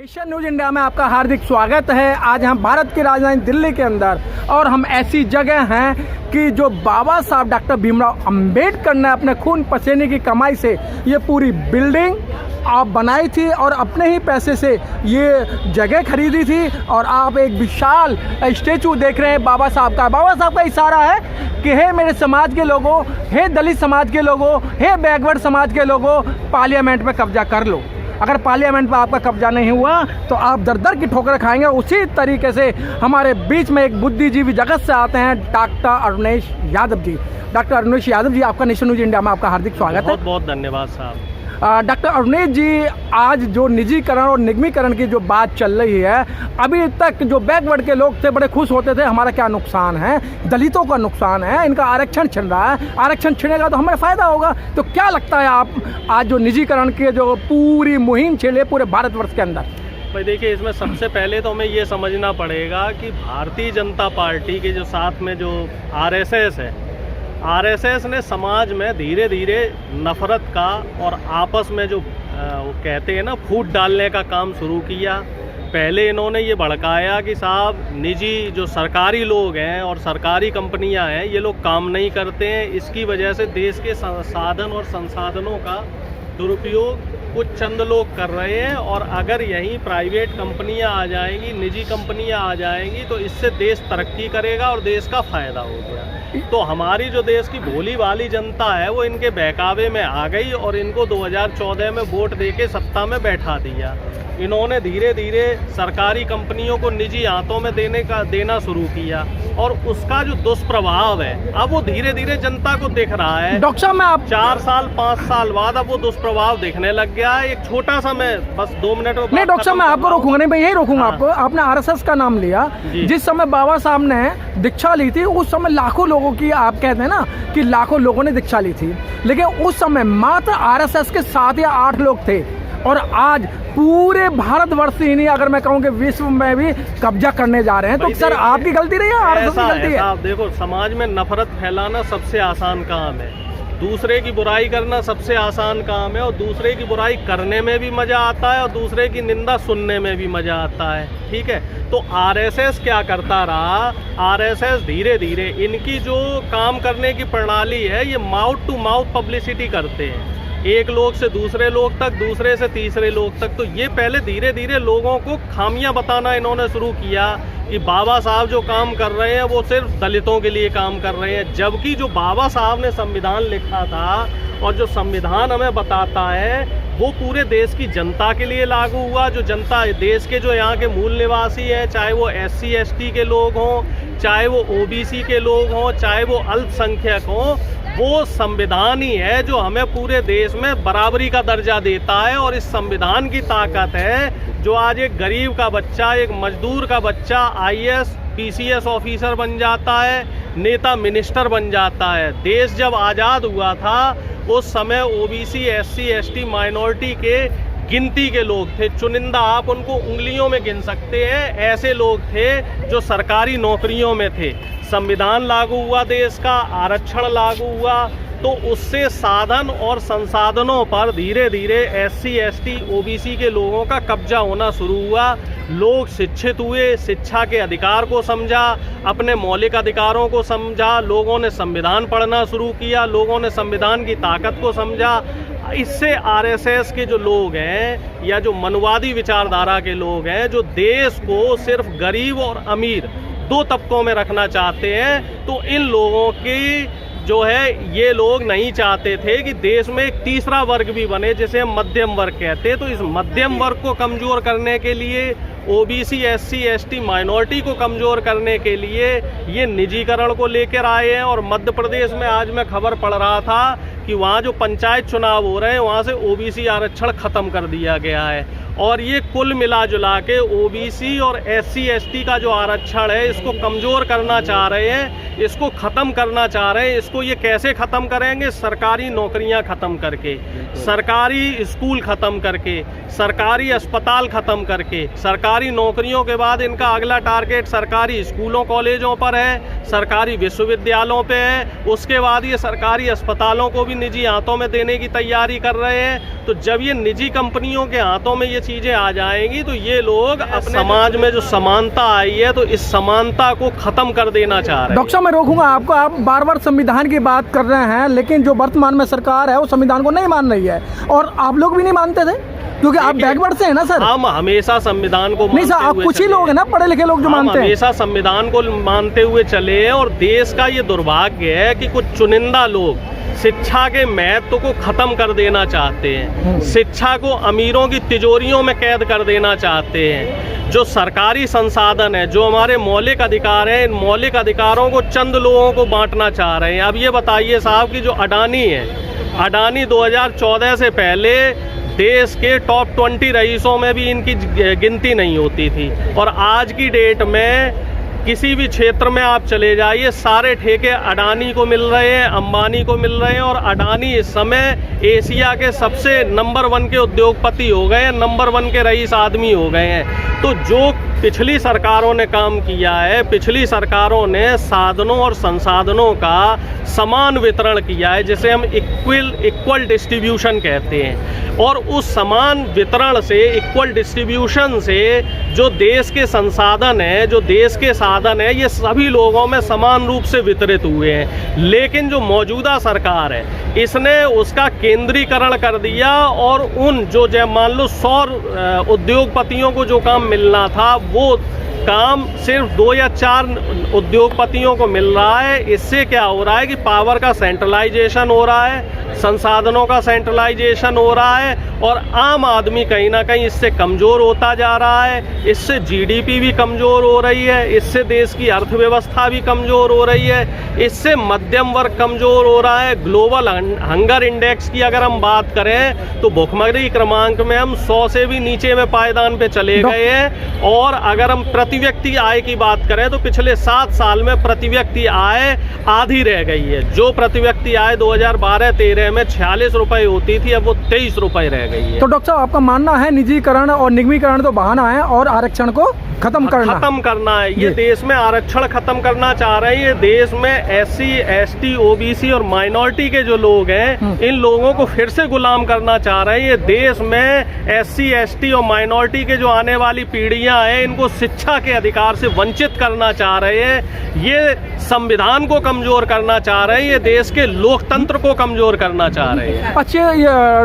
Nation news India में आपका हार्दिक स्वागत है। आज हम भारत की राजधानी दिल्ली के अंदर और हम ऐसी जगह हैं कि जो बाबा साहब डॉक्टर भीमराव अंबेडकर ने अपने खून पसीने की कमाई से ये पूरी बिल्डिंग आप बनाई थी और अपने ही पैसे से ये जगह खरीदी थी। और आप एक विशाल स्टेचू देख रहे हैं बाबा साहब का। बाबा साहब का इशारा है कि हे मेरे समाज के लोगों, हे दलित समाज के लोगों, हे बैकवर्ड समाज के लोगों, पार्लियामेंट पे कब्जा कर लो। अगर पार्लियामेंट पर आपका कब्जा नहीं हुआ तो आप दर दर की ठोकर खाएंगे। उसी तरीके से हमारे बीच में एक बुद्धिजीवी जगत से आते हैं डॉक्टर अरुणेश यादव जी। डॉक्टर अरुणेश यादव जी, आपका नेशन न्यूज इंडिया में आपका हार्दिक स्वागत है। बहुत बहुत धन्यवाद साहब। डॉक्टर अरुणेश जी, आज जो निजीकरण और निगमीकरण की जो बात चल रही है, अभी तक जो बैकवर्ड के लोग थे बड़े खुश होते थे, हमारा क्या नुकसान है, दलितों का नुकसान है, इनका आरक्षण छिन रहा है, आरक्षण छिनेगा तो हमें फ़ायदा होगा। तो क्या लगता है आप आज जो निजीकरण की जो पूरी मुहिम चले पूरे भारतवर्ष के अंदर? भाई देखिए, इसमें सबसे पहले तो हमें ये समझना पड़ेगा कि भारतीय जनता पार्टी के जो साथ में जो आरएसएस है, आरएसएस ने समाज में धीरे धीरे नफरत का और आपस में जो कहते हैं ना फूट डालने का काम शुरू किया। पहले इन्होंने ये भड़काया कि साहब निजी जो सरकारी लोग हैं और सरकारी कंपनियां हैं ये लोग काम नहीं करते हैं, इसकी वजह से देश के साधन और संसाधनों का दुरुपयोग कुछ चंद लोग कर रहे हैं। और अगर यहीं प्राइवेट कंपनियां आ जाएंगी, निजी कंपनियां आ जाएंगी तो इससे देश तरक्की करेगा और देश का फ़ायदा हो गया। तो हमारी जो देश की भोली भाली जनता है वो इनके बहकावे में आ गई और इनको 2014 में वोट देके सत्ता में बैठा दिया। इन्होंने धीरे धीरे सरकारी कंपनियों को निजी हाथों में देना शुरू किया और उसका जो दुष्प्रभाव है अब वो धीरे धीरे जनता को दिख रहा है। डॉक्टर साहब, मैं आप 4 साल 5 साल बाद अब वो दुष्प्रभाव दिखने लग गया है। एक छोटा सा, मैं बस 2 मिनट में नहीं डॉक्टर साहब, मैं आपको रोकूंगा नहीं, मैं यही रोकूंगा आपको। आपने आरएसएस का नाम लिया। जिस समय बाबा साहब ने दीक्षा ली थी उस समय लाखों लोगों की, आप कहते हैं ना कि लाखों लोगों ने दीक्षा ली थी, लेकिन उस समय मात्र आरएसएस के 7 या 8 लोग थे और आज पूरे भारतवर्ष ही नहीं, अगर मैं कहूँ कि विश्व में भी कब्जा करने जा रहे हैं। तो सर आपकी गलती नहीं है, आरएसएस की गलती है? आप देखो, समाज में नफरत फैलाना सबसे आसान काम है, दूसरे की बुराई करना सबसे आसान काम है और दूसरे की बुराई करने में भी मजा आता है और दूसरे की निंदा सुनने में भी मजा आता है। ठीक है, तो आरएसएस क्या करता रहा, आरएसएस धीरे धीरे इनकी जो काम करने की प्रणाली है ये माउथ टू माउथ पब्लिसिटी करते हैं, एक लोग से दूसरे लोग तक, दूसरे से तीसरे लोग तक। तो ये पहले धीरे धीरे लोगों को खामियां बताना इन्होंने शुरू किया कि बाबा साहब जो काम कर रहे हैं वो सिर्फ दलितों के लिए काम कर रहे हैं, जबकि जो बाबा साहब ने संविधान लिखा था और जो संविधान हमें बताता है वो पूरे देश की जनता के लिए लागू हुआ। जो जनता, देश के जो यहाँ के मूल निवासी हैं, चाहे वो SC ST के लोग हों, चाहे वो OBC के लोग हों, चाहे वो अल्पसंख्यक हों, वो संविधान ही है जो हमें पूरे देश में बराबरी का दर्जा देता है। और इस संविधान की ताकत है जो आज एक गरीब का बच्चा, एक मजदूर का बच्चा IAS PCS ऑफिसर बन जाता है, नेता मिनिस्टर बन जाता है। देश जब आज़ाद हुआ था उस समय OBC SC ST माइनॉरिटी के गिनती के लोग थे, चुनिंदा, आप उनको उंगलियों में गिन सकते हैं, ऐसे लोग थे जो सरकारी नौकरियों में थे। संविधान लागू हुआ, देश का आरक्षण लागू हुआ, तो उससे साधन और संसाधनों पर धीरे धीरे SC ST OBC के लोगों का कब्जा होना शुरू हुआ। लोग शिक्षित हुए, शिक्षा के अधिकार को समझा, अपने मौलिक अधिकारों को समझा, लोगों ने संविधान पढ़ना शुरू किया, लोगों ने संविधान की ताकत को समझा। इससे आरएसएस के जो लोग हैं या जो मनुवादी विचारधारा के लोग हैं, जो देश को सिर्फ गरीब और अमीर 2 तबकों में रखना चाहते हैं, तो इन लोगों की जो है ये लोग नहीं चाहते थे कि देश में एक तीसरा वर्ग भी बने जिसे हम मध्यम वर्ग कहते हैं। तो इस मध्यम वर्ग को कमज़ोर करने के लिए, OBC SC ST माइनॉरिटी को कमज़ोर करने के लिए ये निजीकरण को लेकर आए हैं। और मध्य प्रदेश में आज मैं खबर पढ़ रहा था कि वहाँ जो पंचायत चुनाव हो रहे हैं वहाँ से OBC आरक्षण ख़त्म कर दिया गया है और ये कुल मिला जुला के OBC और SC ST का जो आरक्षण है इसको कमज़ोर करना चाह रहे हैं। इसको ख़त्म करना चाह रहे हैं। इसको ये कैसे ख़त्म करेंगे? सरकारी नौकरियां ख़त्म करके, सरकारी स्कूल ख़त्म करके, सरकारी अस्पताल ख़त्म करके। सरकारी नौकरियों के बाद इनका अगला टारगेट सरकारी स्कूलों कॉलेजों पर है, सरकारी विश्वविद्यालयों पे है। उसके बाद ये सरकारी अस्पतालों को भी निजी हाथों में देने की तैयारी कर रहे हैं। तो जब ये निजी कंपनियों के हाथों में ये चीज़ें आ जाएंगी तो ये लोग अपने समाज में जो समानता आई है तो इस समानता को ख़त्म कर देना चाह रहे हैं। डॉक्टर साहब, मैं रोकूंगा आपको। आप बार बार संविधान की बात कर रहे हैं, लेकिन जो वर्तमान में सरकार है वो संविधान को नहीं मान रही है, और आप लोग भी नहीं मानते थे क्योंकि आप बैकवर्ड से है ना सर। हम हमेशा संविधान को नहीं सर, आप कुछ ही लोग हैं ना पढ़े लिखे लोग जो मानते हैं। हमेशा संविधान को मानते हुए चले हैं। और देश का ये दुर्भाग्य है कि कुछ चुनिंदा लोग शिक्षा के महत्व को खत्म कर देना चाहते हैं, शिक्षा को अमीरों की तिजोरियों में कैद कर देना चाहते हैं। जो सरकारी संसाधन है, जो हमारे मौलिक अधिकार हैं, इन मौलिक अधिकारों को चंद लोगों को बांटना चाह रहे हैं। अब ये बताइए साहब कि जो अडानी है, अडानी 2014 से पहले देश के टॉप 20 रईसों में भी इनकी गिनती नहीं होती थी। और आज की डेट में किसी भी क्षेत्र में आप चले जाइए, सारे ठेके अडानी को मिल रहे हैं, अंबानी को मिल रहे हैं। और अडानी इस समय एशिया के सबसे नंबर 1 के उद्योगपति हो गए हैं, नंबर 1 के रईस आदमी हो गए हैं। तो जो पिछली सरकारों ने काम किया है, पिछली सरकारों ने साधनों और संसाधनों का समान वितरण किया है, जिसे हम इक्वल डिस्ट्रीब्यूशन कहते हैं। और उस समान वितरण से, इक्वल डिस्ट्रीब्यूशन से जो देश के संसाधन है, जो देश के साधन है, ये सभी लोगों में समान रूप से वितरित हुए हैं। लेकिन जो मौजूदा सरकार है, इसने उसका केंद्रीकरण कर दिया। और उन जो मान लो 100 उद्योगपतियों को जो काम मिलना था, वो काम सिर्फ 2 या 4 उद्योगपतियों को मिल रहा है। इससे क्या हो रहा है कि पावर का सेंट्रलाइजेशन हो रहा है, संसाधनों का सेंट्रलाइजेशन हो रहा है, और आम आदमी कहीं ना कहीं इससे कमज़ोर होता जा रहा है। इससे जीडीपी भी कमज़ोर हो रही है, इससे देश की अर्थव्यवस्था भी कमज़ोर हो रही है, इससे मध्यम वर्ग कमज़ोर हो रहा है। ग्लोबल हंगर इंडेक्स की अगर हम बात करें तो भुखमरी क्रमांक में हम 100 से भी नीचे में पायदान पे चले गए हैं। और अगर हम प्रति व्यक्ति आय की बात करें तो पिछले 7 साल में प्रति व्यक्ति आय आधी रह गई है। जो प्रति व्यक्ति आय 2012-13 में 46 रुपए होती थी, अब वो 23 रुपए रह गई है। तो डॉक्टर साहब, आपका मानना है निजीकरण और निगमीकरण तो बहाना है और आरक्षण को खत्म करना है। ये देश में आरक्षण खत्म करना चाह रहे हैं। ये देश में SC, ST, OBC और माइनॉरिटी के जो लोग हैं, इन लोगों को फिर से गुलाम करना चाह रहे हैं। ये देश में SC, ST और माइनॉरिटी के जो आने वाली पीढ़ियां हैं, इनको शिक्षा के अधिकार से वंचित करना चाह रहे हैं। ये संविधान को कमजोर करना चाह रहे हैं, ये देश के लोकतंत्र को कमजोर करना चाह रहे हैं। अच्छा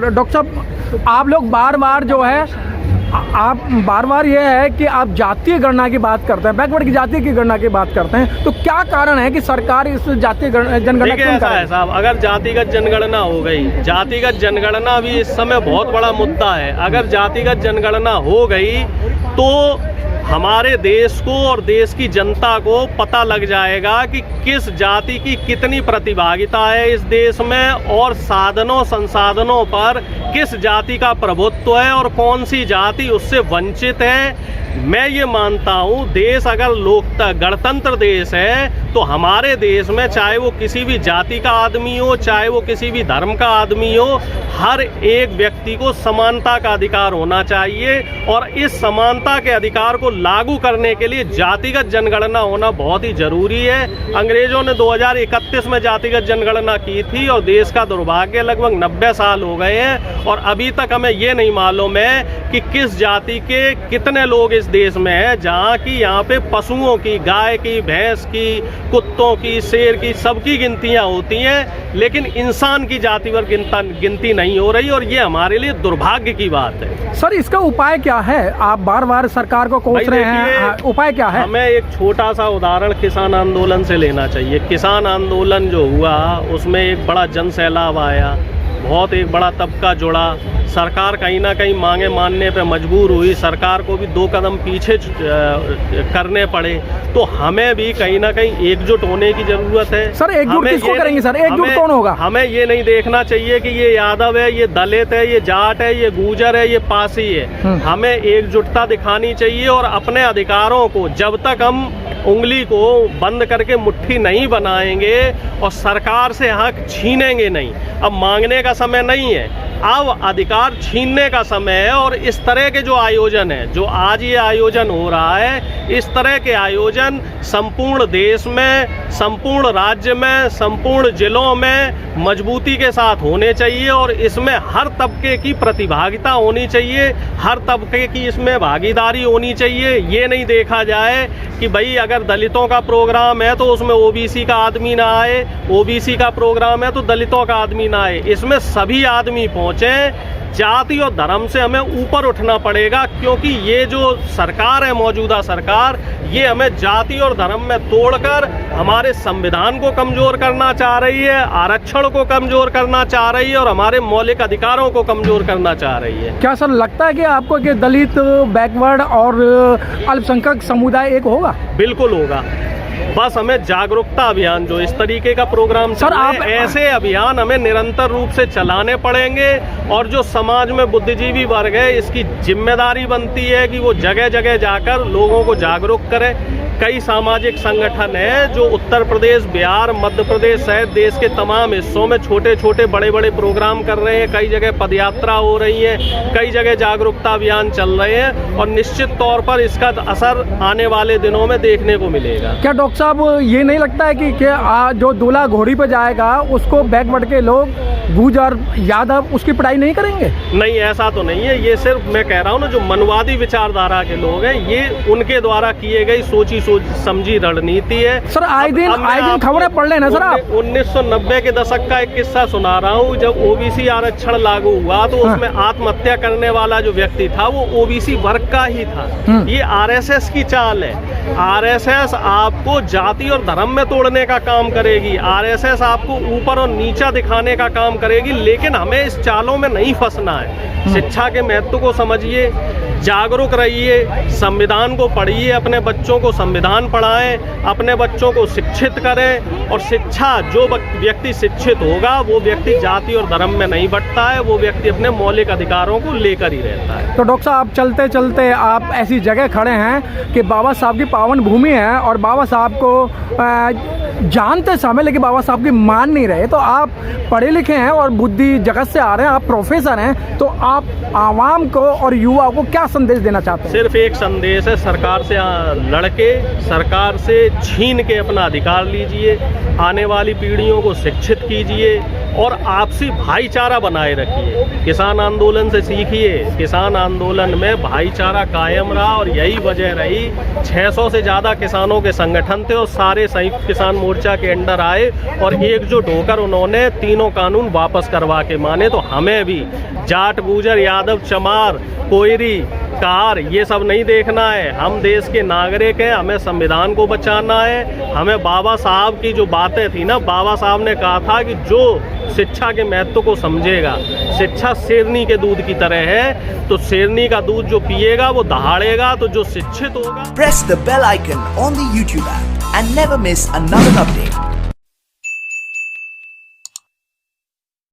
डॉक्टर साहब, आप लोग बार बार जो है आप बार ये है कि आप जातीय गणना की बात करते हैं, बैकवर्ड की जाति की गणना की बात करते हैं, तो क्या कारण है कि सरकार इस जातीय जनगणना क्यों करे? साहब, अगर जातिगत जनगणना हो गई, जातिगत जनगणना भी इस समय बहुत बड़ा मुद्दा है। अगर जातिगत जनगणना हो गई तो हमारे देश को और देश की जनता को पता लग जाएगा कि किस जाति की कितनी प्रतिभागिता है इस देश में, और साधनों संसाधनों पर किस जाति का प्रभुत्व है और कौन सी जाति उससे वंचित है। मैं ये मानता हूँ, देश अगर गणतंत्र देश है तो हमारे देश में चाहे वो किसी भी जाति का आदमी हो, चाहे वो किसी भी धर्म का आदमी हो, हर एक व्यक्ति को समानता का अधिकार होना चाहिए। और इस समानता के अधिकार को लागू करने के लिए जातिगत जनगणना होना बहुत ही जरूरी है। अंग्रेजों ने 2031 में जातिगत जनगणना की थी और देश का दुर्भाग्य लगभग 90 साल हो गए हैं और अभी तक हमें ये नहीं मालूम है कि किस जाति के कितने लोग इस देश में हैं, जहाँ की यहाँ पे पशुओं की, गाय की, भैंस की, कुत्तों की, शेर की, सबकी गिनतियाँ होती हैं, लेकिन इंसान की जाति पर गिनती नहीं हो रही, और ये हमारे लिए दुर्भाग्य की बात है। सर, इसका उपाय क्या है? आप बार बार सरकार को कोस रहे हैं, उपाय क्या है? हमें एक छोटा सा उदाहरण किसान आंदोलन से लेना चाहिए। किसान आंदोलन जो हुआ उसमें एक बड़ा जन सैलाब आया, बहुत एक बड़ा तबका जुड़ा। सरकार कहीं ना कहीं मांगे मानने पे मजबूर हुई, सरकार को भी 2 कदम पीछे करने पड़े। तो हमें भी कहीं ना कहीं एकजुट होने की जरूरत है। सर एकजुट किसको करेंगे सर, एकजुट कौन होगा? हमें ये नहीं देखना चाहिए कि ये यादव है, ये दलित है, ये जाट है, ये गुर्जर है, ये पासी है। हमें एकजुटता दिखानी चाहिए और अपने अधिकारों को जब तक हम उंगली को बंद करके मुट्ठी नहीं बनाएंगे और सरकार से हक छीनेंगे नहीं। अब मांगने का समय नहीं है, अब अधिकार छीनने का समय है। और इस तरह के जो आयोजन है, जो आज ये आयोजन हो रहा है, इस तरह के आयोजन संपूर्ण देश में, संपूर्ण राज्य में, संपूर्ण जिलों में मजबूती के साथ होने चाहिए और इसमें हर तबके की प्रतिभागिता होनी चाहिए, हर तबके की इसमें भागीदारी होनी चाहिए। ये नहीं देखा जाए कि भाई अगर दलितों का प्रोग्राम है तो उसमें ओबीसी का आदमी ना आए, ओबीसी का प्रोग्राम है तो दलितों का आदमी ना आए। इसमें सभी आदमी पहुंचे। जाति और धर्म से हमें ऊपर उठना पड़ेगा, क्योंकि ये जो सरकार है, मौजूदा सरकार, ये हमें जाति और धर्म में तोड़कर हमारे संविधान को कमजोर करना चाह रही है, आरक्षण को कमजोर करना चाह रही है और हमारे मौलिक अधिकारों को कमजोर करना चाह रही है। क्या सर लगता है कि आपको कि दलित, बैकवर्ड और अल्पसंख्यक समुदाय एक होगा? बिल्कुल होगा। बस हमें जागरूकता अभियान, जो इस तरीके का प्रोग्राम सर आप ऐसे अभियान हमें निरंतर रूप से चलाने पड़ेंगे। और जो समाज में बुद्धिजीवी वर्ग है, इसकी जिम्मेदारी बनती है कि वो जगह जगह जाकर लोगों को जागरूक करें। कई सामाजिक संगठन हैं जो उत्तर प्रदेश, बिहार, मध्य प्रदेश सहित देश के तमाम हिस्सों में छोटे छोटे बड़े बड़े प्रोग्राम कर रहे हैं। कई जगह पदयात्रा हो रही है, कई जगह जागरूकता अभियान चल रहे हैं और निश्चित तौर पर इसका असर आने वाले दिनों में देखने को मिलेगा। क्या डॉक्टर साहब ये नहीं लगता है कि जो दूल्हा घोड़ी पे जाएगा उसको बैकवर्ड के लोग, गुर्जर, यादव, उसकी पढ़ाई नहीं करेंगे? नहीं, ऐसा तो नहीं है। ये सिर्फ मैं कह रहा हूँ ना, जो मनवादी विचारधारा के लोग हैं, ये उनके द्वारा किए गई सोची समझी रणनीति है। सर आए दिन खबरें पढ़ लेना सर आप। 1990 के दशक का एक किस्सा सुना रहा हूँ। जब ओबीसी आरक्षण लागू हुआ तो उसमें आत्महत्या करने वाला जो व्यक्ति था वो ओबीसी वर्ग का ही था। ये आरएसएस की चाल है। आरएसएस आपको जाति और धर्म में तोड़ने का काम करेगी, आरएसएस आपको ऊपर और नीचा दिखाने का काम करेगी। लेकिन हमें इस चालों में नहीं फंसना है। शिक्षा के महत्व को समझिए, जागरूक रहिए, संविधान को पढ़िए, अपने बच्चों को संविधान पढ़ाएं, अपने बच्चों को शिक्षित करें। और शिक्षा, जो व्यक्ति शिक्षित होगा वो व्यक्ति जाति और धर्म में नहीं बंटता है, वो व्यक्ति अपने मौलिक अधिकारों को लेकर ही रहता है। तो डॉक्टर साहब चलते चलते आप ऐसी जगह खड़े हैं कि बाबा साहब की पावन भूमि है और बाबा साहब को जानते समय लेकिन बाबा साहब की मान नहीं रहे। तो आप पढ़े लिखे हैं और बुद्धि जगत से आ रहे हैं, आप प्रोफेसर हैं, तो आप आवाम को और युवाओं को क्या संदेश देना चाहते हैं? सिर्फ एक संदेश है, सरकार से लड़के, सरकार से छीन के अपना अधिकार लीजिए, आने वाली पीढ़ियों को शिक्षित कीजिए और आपसी भाईचारा बनाए रखिए। किसान आंदोलन से सीखिए, किसान आंदोलन में भाईचारा कायम रहा और यही वजह रही। 600 से ज़्यादा किसानों के संगठन थे और सारे संयुक्त किसान मोर्चा के अंडर आए और एकजुट होकर उन्होंने तीनों कानून वापस करवा के माने। तो हमें भी जाट, गुर्जर, यादव, चमार, कोयरी, कार, ये सब नहीं देखना है। हम देश के नागरिक हैं, हमें संविधान को बचाना है। हमें बाबा साहब की जो बातें थी ना, बाबा साहब ने कहा था कि जो शिक्षा के महत्व को समझेगा, शिक्षा शेरनी के दूध की तरह है, तो शेरनी का दूध जो पिएगा वो दहाड़ेगा, तो जो शिक्षित होगा। Press the bell icon on the YouTube app and never miss another update.